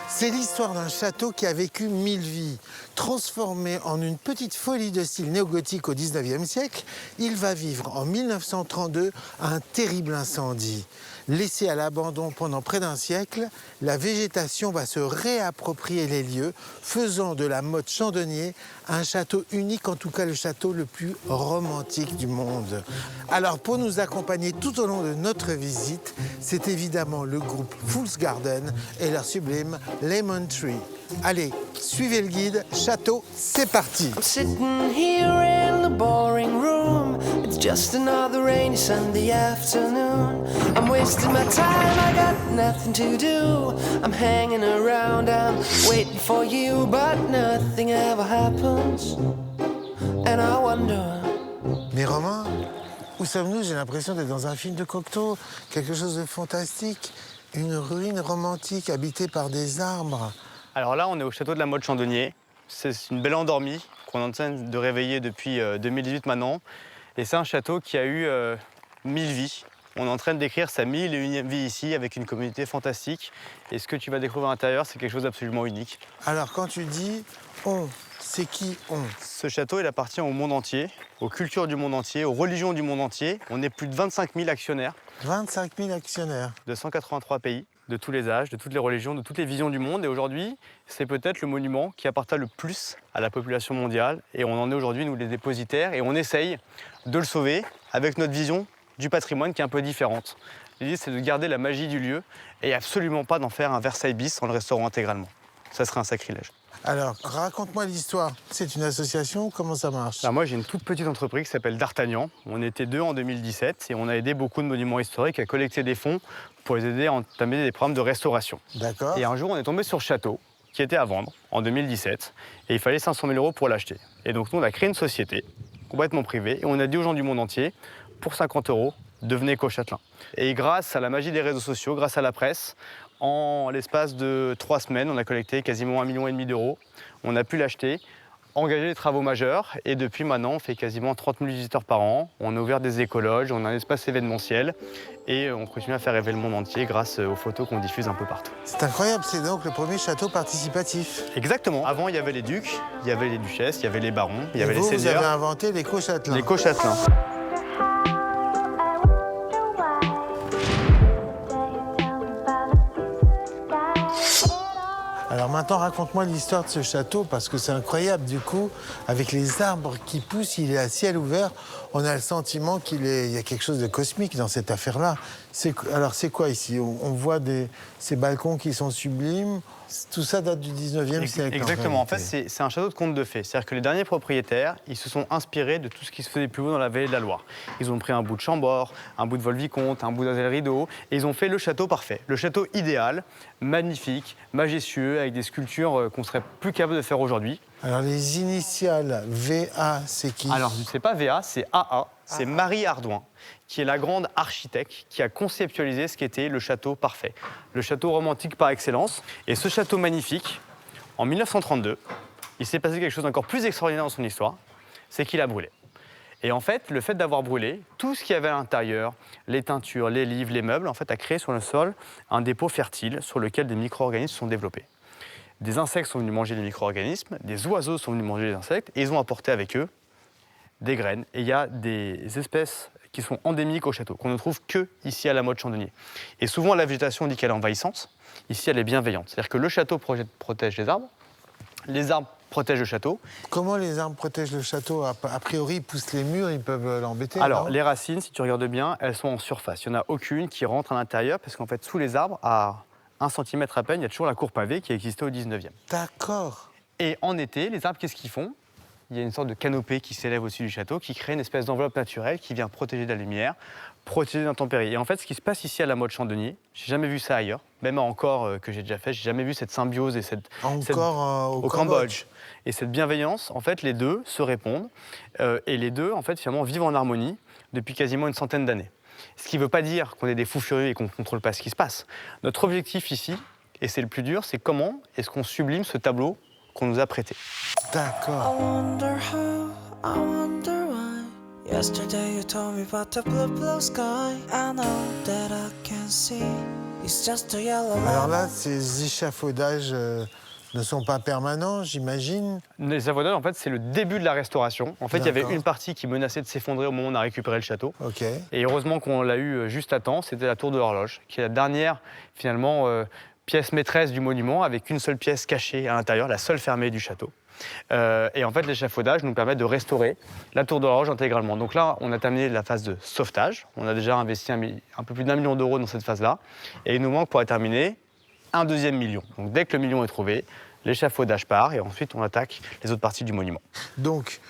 C'est l'histoire d'un château qui a vécu 1000 vies. Transformé en une petite folie de style néo-gothique au 19e siècle, il va vivre en 1932 un terrible incendie. Laissé à l'abandon pendant près d'un siècle, la végétation va se réapproprier les lieux, faisant de la motte Chandonnier un château unique, en tout cas le château le plus romantique du monde. Alors pour nous accompagner tout au long de notre visite, c'est évidemment le groupe Fool's Garden et leur sublime Lemon Tree. Allez, suivez le guide, château, c'est parti. I'm sitting here in the boring room. It's just another rainy Sunday afternoon. I'm wasting my time, I got nothing to do. I'm hanging around, I'm waiting for you, but nothing ever happens. And I wonder. Mais Romain, où sommes-nous? J'ai l'impression d'être dans un film de Cocteau, quelque chose de fantastique. Une ruine romantique habitée par des arbres. Alors là, on est au château de la Motte Chandonnier. C'est une belle endormie qu'on est en train de réveiller depuis 2018 maintenant. Et c'est un château qui a eu 1000 vies. On est en train de décrire sa 1001e vie ici avec une communauté fantastique. Et ce que tu vas découvrir à l'intérieur, c'est quelque chose d'absolument unique. Alors quand tu dis « on », c'est qui « on » ? Ce château, il appartient au monde entier, aux cultures du monde entier, aux religions du monde entier. On est plus de 25 000 actionnaires. 25 000 actionnaires. De 183 pays, de tous les âges, de toutes les religions, de toutes les visions du monde. Et aujourd'hui, c'est peut-être le monument qui appartient le plus à la population mondiale. Et on en est aujourd'hui, nous, les dépositaires. Et on essaye de le sauver avec notre vision du patrimoine qui est un peu différente. L'idée, c'est de garder la magie du lieu et absolument pas d'en faire un Versailles bis en le restaurant intégralement. Ça serait un sacrilège. Alors, raconte-moi l'histoire. C'est une association? Comment ça marche? Alors moi, j'ai une toute petite entreprise qui s'appelle D'Artagnan. On était 2 en 2017 et on a aidé beaucoup de monuments historiques à collecter des fonds pour les aider à entamer des programmes de restauration. D'accord. Et un jour, on est tombé sur ce château qui était à vendre en 2017 et il fallait 500 000 € pour l'acheter. Et donc nous, on a créé une société complètement privée et on a dit aux gens du monde entier, pour 50 €, devenez co-châtelain. Et grâce à la magie des réseaux sociaux, grâce à la presse, en l'espace de 3 semaines, on a collecté quasiment 1,5 million d'euros. On a pu l'acheter, engager les travaux majeurs et depuis maintenant, on fait quasiment 30 000 visiteurs par an. On a ouvert des écologes, on a un espace événementiel et on continue à faire rêver le monde entier grâce aux photos qu'on diffuse un peu partout. C'est incroyable, c'est donc le premier château participatif. Exactement. Avant, il y avait les ducs, il y avait les duchesses, il y avait les barons, il y avait les Vous seigneurs. avez inventé les co-châtelains. Les co-châtelains. Alors maintenant, raconte-moi l'histoire de ce château, parce que c'est incroyable. Du coup, avec les arbres qui poussent, il est à ciel ouvert. On a le sentiment qu'il y a quelque chose de cosmique dans cette affaire-là. Alors, c'est quoi ici? On voit ces balcons qui sont sublimes. Tout ça date du 19e siècle. Exactement. En fait, c'est un château de conte de fées. C'est-à-dire que les derniers propriétaires, ils se sont inspirés de tout ce qui se faisait plus haut dans la vallée de la Loire. Ils ont pris un bout de Chambord, un bout de Volvicomte, un bout d'Azel-Rideau, et ils ont fait le château parfait. Le château idéal, magnifique, majestueux, avec des sculptures qu'on serait plus capable de faire aujourd'hui. Alors, les initiales VA, c'est qui? Alors, c'est pas VA, c'est AA. C'est Marie Ardouin, qui est la grande architecte qui a conceptualisé ce qu'était le château parfait. Le château romantique par excellence. Et ce château magnifique, en 1932, il s'est passé quelque chose d'encore plus extraordinaire dans son histoire, c'est qu'il a brûlé. Et en fait, le fait d'avoir brûlé, tout ce qu'il y avait à l'intérieur, les teintures, les livres, les meubles, en fait, a créé sur le sol un dépôt fertile sur lequel des micro-organismes se sont développés. Des insectes sont venus manger les micro-organismes, des oiseaux sont venus manger les insectes, et ils ont apporté avec eux des graines. Et il y a des espèces qui sont endémiques au château, qu'on ne trouve que ici à la Motte Chandonnier. Et souvent, la végétation dit qu'elle est envahissante. Ici, elle est bienveillante. C'est-à-dire que le château protège les arbres protègent le château. Comment les arbres protègent le château? A priori, ils poussent les murs, ils peuvent l'embêter. Alors, non? les racines, si tu regardes bien, elles sont en surface. Il n'y en a aucune qui rentre à l'intérieur, parce qu'en fait, sous les arbres, à 1 centimètre à peine, il y a toujours la cour pavée qui existait au 19e. D'accord. Et en été, les arbres, qu'est-ce qu'ils font? Il y a une sorte de canopée qui s'élève au-dessus du château, qui crée une espèce d'enveloppe naturelle qui vient protéger de la lumière, protéger des intempéries. Et en fait, ce qui se passe ici à la Motte Chandonnier, j'ai jamais vu ça ailleurs, même encore que j'ai déjà fait, j'ai jamais vu cette symbiose et Au Cambodge. Et cette bienveillance, en fait, les deux se répondent et les deux, en fait, finalement, vivent en harmonie depuis quasiment une centaine d'années. Ce qui ne veut pas dire qu'on est des fous furieux et qu'on ne contrôle pas ce qui se passe. Notre objectif ici, et c'est le plus dur, c'est comment est-ce qu'on sublime ce tableau qu'on nous a prêté. D'accord. I wonder how, I wonder why. Yesterday you told me about the blue, blue sky. I know that I can see It's just a yellow Alors lamp. là, ces échafaudages ne sont pas permanents, j'imagine. Les échafaudages, en fait, c'est le début de la restauration. En fait, il y avait D'accord. une partie qui menaçait de s'effondrer au moment où on a récupéré le château. Ok. Et heureusement qu'on l'a eu juste à temps, c'était la tour de l'horloge, qui est la dernière, finalement, pièce maîtresse du monument, avec une seule pièce cachée à l'intérieur, la seule fermée du château. Et en fait, l'échafaudage nous permet de restaurer la tour de l'horloge intégralement. Donc là, on a terminé la phase de sauvetage. On a déjà investi un peu plus d'1 million d'euros dans cette phase-là. Et il nous manque, pour terminer, un deuxième million. Donc dès que le million est trouvé, l'échafaudage part et ensuite on attaque les autres parties du monument. Donc,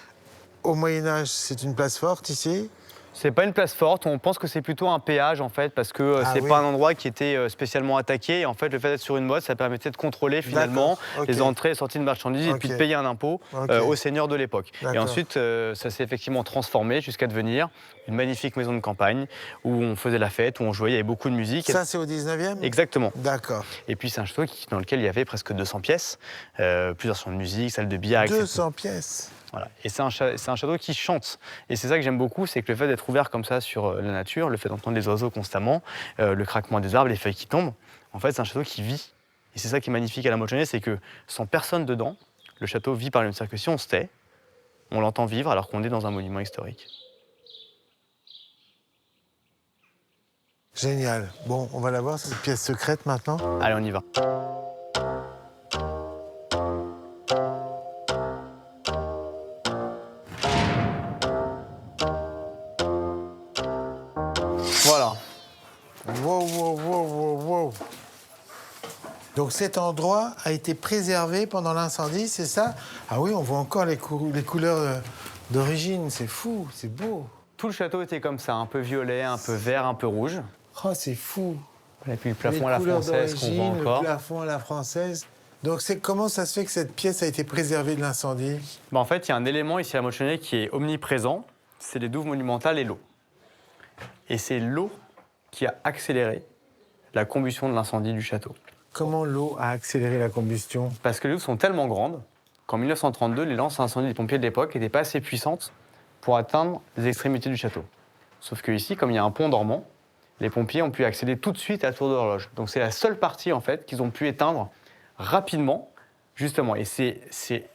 au Moyen-Âge, c'est une place forte ici. C'est pas une place forte, on pense que c'est plutôt un péage en fait, parce que Ah c'est oui. pas un endroit qui était spécialement attaqué. Et en fait, le fait d'être sur une motte, ça permettait de contrôler finalement Ok. les entrées et sorties de marchandises et puis de Ok. payer un impôt Ok. au seigneur de l'époque. Et D'accord. ensuite, ça s'est effectivement transformé jusqu'à devenir une magnifique maison de campagne où on faisait la fête, où on jouait, il y avait beaucoup de musique. Ça, c'est au 19e. Exactement. D'accord. Et puis c'est un château dans lequel il y avait presque 200 pièces, plusieurs salles de musique, salles de billard, etc. 200 pièces. Voilà. Et c'est un château qui chante. Et c'est ça que j'aime beaucoup, c'est que le fait d'être ouvert comme ça sur la nature, le fait d'entendre les oiseaux constamment, le craquement des arbres, les feuilles qui tombent, en fait, c'est un château qui vit. Et c'est ça qui est magnifique à la Motte-Chaudière, c'est que sans personne dedans, le château vit par lui-même. C'est-à-dire que si on se tait, on l'entend vivre alors qu'on est dans un monument historique. Génial. Bon, on va la voir, cette pièce secrète maintenant. Allez, on y va. Voilà. Wow, wow, wow, wow, wow. Donc cet endroit a été préservé pendant l'incendie, c'est ça? Ah oui, on voit encore les couleurs d'origine, c'est fou, c'est beau. Tout le château était comme ça, un peu violet, un peu vert, un peu rouge. Oh, c'est fou. Et puis le plafond à Les la couleurs française qu'on voit d'origine, encore. le plafond à la française. Donc comment ça se fait que cette pièce a été préservée de l'incendie? Bah, en fait, il y a un élément ici à la Motte-Chaudière qui est omniprésent, c'est les douves monumentales et l'eau. Et c'est l'eau qui a accéléré la combustion de l'incendie du château. Comment l'eau a accéléré la combustion? Parce que les douves sont tellement grandes qu'en 1932, les lances à incendie des pompiers de l'époque n'étaient pas assez puissantes pour atteindre les extrémités du château. Sauf qu'ici, comme il y a un pont dormant, les pompiers ont pu accéder tout de suite à la tour de l'horloge. Donc c'est la seule partie en fait qu'ils ont pu éteindre rapidement, justement. Et c'est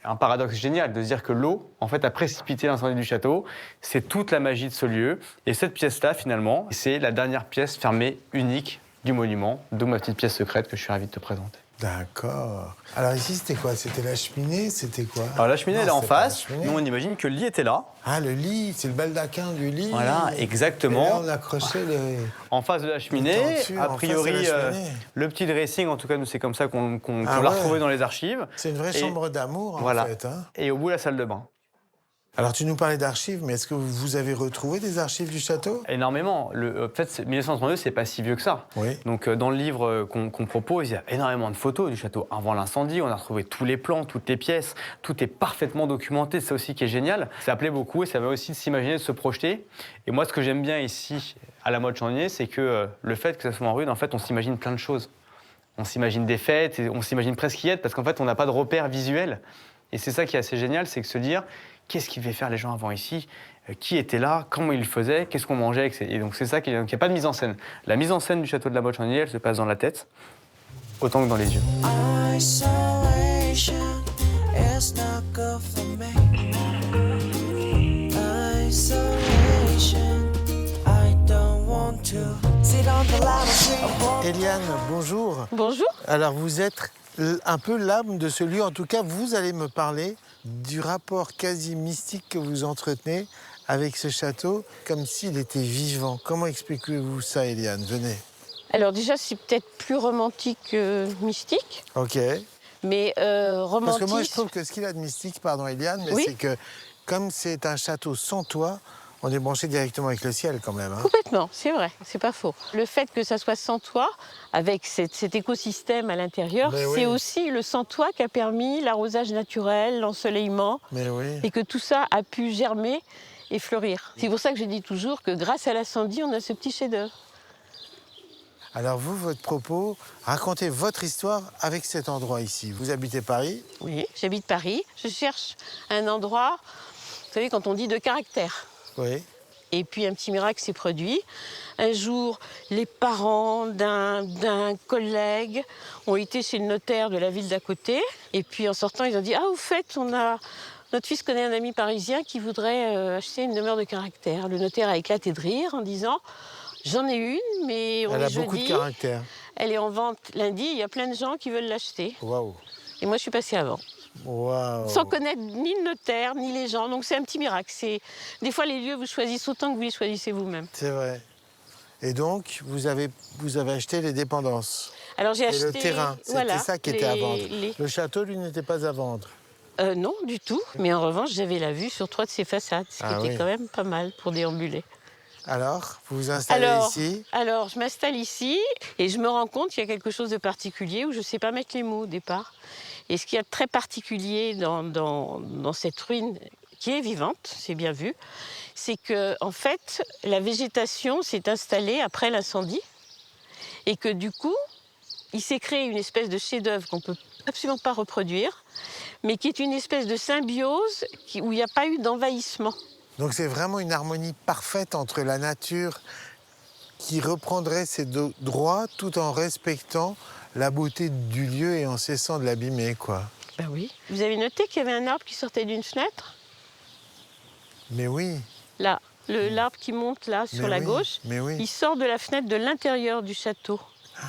un paradoxe génial de se dire que l'eau, en fait, a précipité l'incendie du château. C'est toute la magie de ce lieu. Et cette pièce-là, finalement, c'est la dernière pièce fermée unique du monument, d'où ma petite pièce secrète que je suis ravi de te présenter. D'accord. Alors ici, c'était quoi? C'était la cheminée? C'était quoi? Alors la cheminée, Non, elle est en c'était pas la face. cheminée. Nous, on imagine que le lit était là. Ah, le lit, c'est le baldaquin du lit. Voilà, exactement. Et là, on accrochait les... En face de la cheminée, tentures, a en priori, face de la cheminée. le petit dressing, en tout cas, nous, c'est comme ça qu'on Ah l'a ouais. retrouvé dans les archives. C'est une vraie Et- chambre d'amour, Voilà. en fait. Hein. Et au bout, la salle de bain. Alors, tu nous parlais d'archives, mais est-ce que vous avez retrouvé des archives du château? Énormément. En fait, 1932, c'est pas si vieux que ça. Oui. Donc, dans le livre qu'on propose, il y a énormément de photos du château avant l'incendie. On a retrouvé tous les plans, toutes les pièces. Tout est parfaitement documenté. C'est ça aussi qui est génial. Ça plaît beaucoup et ça va aussi de s'imaginer, de se projeter. Et moi, ce que j'aime bien ici, à la Motte-Chaudière, c'est que le fait que ça soit en ruine, en fait, on s'imagine plein de choses. On s'imagine des fêtes, et on s'imagine presque y être, parce qu'en fait, on n'a pas de repères visuels. Et c'est ça qui est assez génial, c'est que se dire, qu'est-ce qu'ils devaient faire les gens avant ici? Qui était là? Comment ils le faisaient? Qu'est-ce qu'on mangeait? Et donc c'est ça qu'il n'y a pas de mise en scène. La mise en scène du château de la Motte-Chaudière, elle se passe dans la tête, autant que dans les yeux. Isolation is not good for me. Isolation, I don't want to sit on the line of Eliane, bonjour. Bonjour. Alors, vous êtes un peu l'âme de ce lieu. En tout cas, vous allez me parler du rapport quasi mystique que vous entretenez avec ce château, comme s'il était vivant. Comment expliquez-vous ça, Eliane? Venez. Alors déjà, c'est peut-être plus romantique que mystique, OK. mais Parce romantique... que moi, je trouve que ce qu'il a de mystique, pardon, Eliane, mais Oui. c'est que comme c'est un château sans toit, on est branché directement avec le ciel quand même. Hein. Complètement, c'est vrai, c'est pas faux. Le fait que ça soit sans toit, avec cet écosystème à l'intérieur, Mais c'est oui. aussi le sans toit qui a permis l'arrosage naturel, l'ensoleillement, Mais oui. et que tout ça a pu germer et fleurir. C'est pour ça que je dis toujours que grâce à l'incendie, on a ce petit chef-d'œuvre. Alors vous, votre propos, racontez votre histoire avec cet endroit ici. Vous habitez Paris? Oui, j'habite Paris, je cherche un endroit, vous savez, quand on dit de caractère. Oui. Et puis un petit miracle s'est produit. Un jour, les parents d'un collègue ont été chez le notaire de la ville d'à côté. Et puis en sortant, ils ont dit « Ah, au fait, notre fils connaît un ami parisien qui voudrait acheter une demeure de caractère. » Le notaire a éclaté de rire en disant « J'en ai une, mais on Elle est a jeudi. beaucoup de caractère. Elle est en vente lundi, il y a plein de gens qui veulent l'acheter. » Waouh. Et moi, je suis passée avant. Waouh. Sans connaître ni le notaire, ni les gens. Donc c'est un petit miracle. Des fois, les lieux vous choisissent autant que vous les choisissez vous-même. C'est vrai. Et donc, vous avez acheté les dépendances. Alors j'ai Et acheté... le terrain, c'était voilà, ça qui était à vendre. les- Le château, lui, n'était pas à vendre. Non, du tout. Mais en revanche, j'avais la vue sur 3 de ses façades, ce qui Ah était oui. quand même pas mal pour déambuler. Alors, vous vous installez ici. Alors, je m'installe ici et je me rends compte qu'il y a quelque chose de particulier où je ne sais pas mettre les mots au départ. Et ce qu'il y a de très particulier dans cette ruine, qui est vivante, c'est bien vu, c'est que en fait, la végétation s'est installée après l'incendie et que du coup, il s'est créé une espèce de chef-d'œuvre qu'on ne peut absolument pas reproduire, mais qui est une espèce de symbiose où il n'y a pas eu d'envahissement. Donc c'est vraiment une harmonie parfaite entre la nature qui reprendrait ses droits tout en respectant la beauté du lieu et en cessant de l'abîmer, quoi. Ben oui. Vous avez noté qu'il y avait un arbre qui sortait d'une fenêtre? Mais oui, Là, l'arbre qui monte là sur mais la oui, gauche, mais oui. il sort de la fenêtre de l'intérieur du château.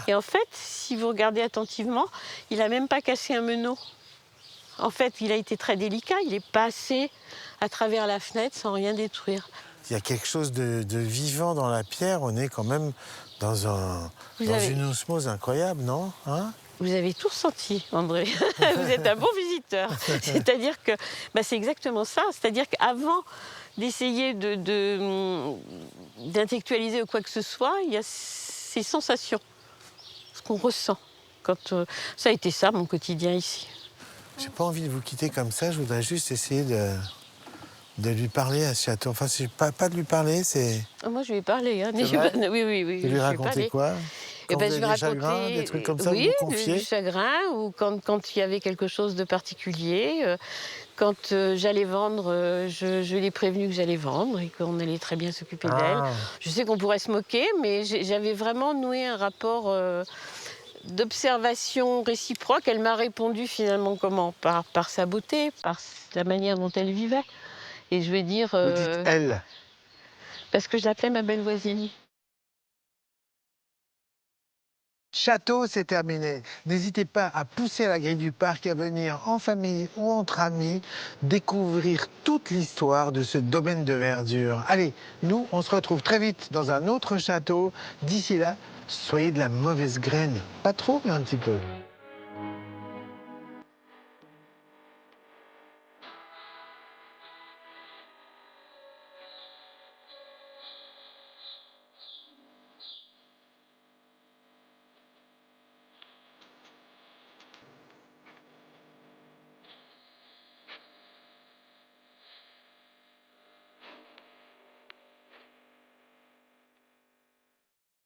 Et en fait, si vous regardez attentivement, il n'a même pas cassé un meneau. En fait, il a été très délicat, il est passé à travers la fenêtre sans rien détruire. Il y a quelque chose de vivant dans la pierre. On est quand même dans une osmose incroyable, non? Hein? Vous avez tout ressenti, André. Vous êtes un bon visiteur. C'est-à-dire que bah, c'est exactement ça. C'est-à-dire qu'avant d'essayer d'intellectualiser ou quoi que ce soit, il y a ces sensations, ce qu'on ressent. Ça a été ça, mon quotidien ici. J'ai pas envie de vous quitter comme ça. Je voudrais juste essayer de lui parler à ce château. Enfin, c'est pas de lui parler, c'est... Moi, je lui ai parlé. Hein. C'est vrai? Oui. De lui je lui ai raconter parlé. quoi? Eh Quand ben, vous je avez vais des chagrins, raconter, des trucs comme ça, oui, vous confiez? du chagrin, ou quand il y avait quelque chose de particulier. Quand j'allais vendre, je l'ai prévenu que j'allais vendre et qu'on allait très bien s'occuper d'elle. Je sais qu'on pourrait se moquer, mais j'avais vraiment noué un rapport d'observation réciproque. Elle m'a répondu finalement comment? Par sa beauté, par la manière dont elle vivait. Et je vais dire... Vous dites elle. parce que je l'appelais ma belle voisine. Château, c'est terminé. N'hésitez pas à pousser à la grille du parc, à venir en famille ou entre amis, découvrir toute l'histoire de ce domaine de verdure. Allez, nous, on se retrouve très vite dans un autre château. D'ici là, soyez de la mauvaise graine. Pas trop, mais un petit peu.